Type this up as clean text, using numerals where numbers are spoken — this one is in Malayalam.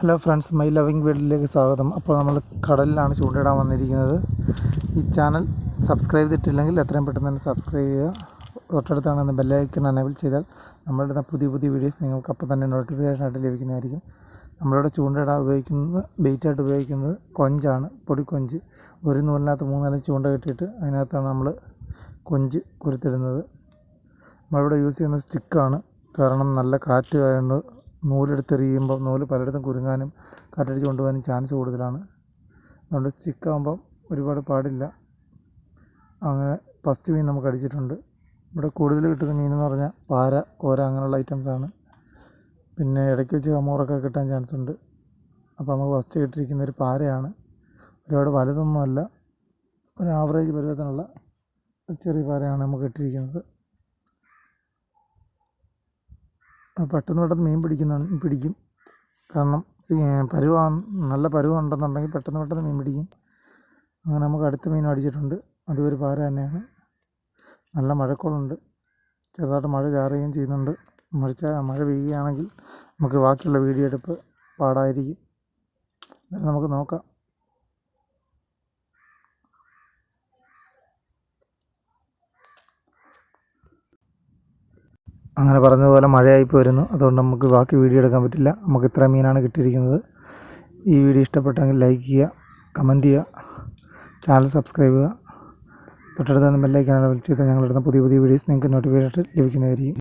ഹലോ ഫ്രണ്ട്സ്, മൈ ലവിങ് വേൾഡിലേക്ക് സ്വാഗതം. അപ്പോൾ നമ്മൾ കടലിലാണ് ചൂണ്ടയിടാൻ വന്നിരിക്കുന്നത്. ഈ ചാനൽ സബ്സ്ക്രൈബ് ചെയ്തിട്ടില്ലെങ്കിൽ എത്രയും പെട്ടെന്ന് തന്നെ സബ്സ്ക്രൈബ് ചെയ്യുക. തൊട്ടടുത്താണ് ബെല്ലൈക്കൺ എനേബിൾ ചെയ്താൽ നമ്മളുടെ പുതിയ വീഡിയോസ് നിങ്ങൾക്ക് അപ്പോൾ തന്നെ നോട്ടിഫിക്കേഷനായിട്ട് ലഭിക്കുന്നതായിരിക്കും. നമ്മളിവിടെ ചൂണ്ടയിടാൻ ഉപയോഗിക്കുന്നത് ബെയ്റ്റായിട്ട് ഉപയോഗിക്കുന്നത് കൊഞ്ചാണ്, പൊടിക്കൊഞ്ച്. ഒരു നൂലിനകത്ത് 3-4 ചൂണ്ട കെട്ടിയിട്ട് അതിനകത്താണ് നമ്മൾ കൊഞ്ച് കുരുത്തിടുന്നത്. നമ്മളിവിടെ യൂസ് ചെയ്യുന്ന സ്റ്റിക്കാണ്, കാരണം നല്ല കാറ്റ് ആയതുകൊണ്ട് നൂലെടുത്തെറിയുമ്പോൾ നൂല് പലയിടത്തും കുരുങ്ങാനും കാറ്റടിച്ച് കൊണ്ടുപോകാനും ചാൻസ് കൂടുതലാണ്. അതുകൊണ്ട് സ്റ്റിക്കാകുമ്പം ഒരുപാട് പാടില്ല. അങ്ങനെ ഫസ്റ്റ് മീൻ നമുക്ക് അടിച്ചിട്ടുണ്ട്. ഇവിടെ കൂടുതൽ കിട്ടുന്ന മീനെന്ന് പറഞ്ഞാൽ പാര, കോര അങ്ങനെയുള്ള ഐറ്റംസാണ്. പിന്നെ ഇടയ്ക്ക് വെച്ച് കമൂറൊക്കെ കിട്ടാൻ ചാൻസ് ഉണ്ട്. അപ്പോൾ നമുക്ക് ഫസ്റ്റ് കിട്ടിയിരിക്കുന്ന ഒരു പാരയാണ്. ഒരുപാട് വലുതൊന്നുമല്ല, ഒരു ആവറേജ് പരുവത്തിനുള്ള ചെറിയ പാരയാണ് നമുക്ക് കിട്ടിയിരിക്കുന്നത്. പെട്ടെന്ന് മീൻ പിടിക്കും. കാരണം നല്ല പരുവമുണ്ടെന്നുണ്ടെങ്കിൽ പെട്ടെന്ന് മീൻ പിടിക്കും. അങ്ങനെ നമുക്ക് അടുത്ത മീനും അടിച്ചിട്ടുണ്ട്. അതും ഒരു പാര തന്നെയാണ്. നല്ല മഴക്കോളുണ്ട്, ചെറുതായിട്ട് മഴ ചാറുകയും ചെയ്യുന്നുണ്ട്. മഴ പെയ്യുകയാണെങ്കിൽ നമുക്ക് ബാക്കിയുള്ള വീഡിയോ എടുപ്പ് പാടായിരിക്കും. എന്നാലും നമുക്ക് നോക്കാം. അങ്ങനെ പറഞ്ഞതുപോലെ മഴയായിപ്പോൾ വരുന്നു, അതുകൊണ്ട് നമുക്ക് ബാക്കി വീഡിയോ എടുക്കാൻ പറ്റില്ല. നമുക്ക് ഇത്ര മീനാണ് കിട്ടിയിരിക്കുന്നത്. ഈ വീഡിയോ ഇഷ്ടപ്പെട്ടെങ്കിൽ ലൈക്ക് ചെയ്യുക, കമൻറ്റ് ചെയ്യുക, ചാനൽ സബ്സ്ക്രൈബ് ചെയ്യുക. തൊട്ടടുത്ത് ബെല്ലൈക്കൺ എനേബിൾ ചെയ്താൽ ഞങ്ങളിടുന്ന പുതിയ വീഡിയോസ് നിങ്ങൾക്ക് നോട്ടിഫിക്കേഷൻ ലഭിക്കുന്നതായിരിക്കും.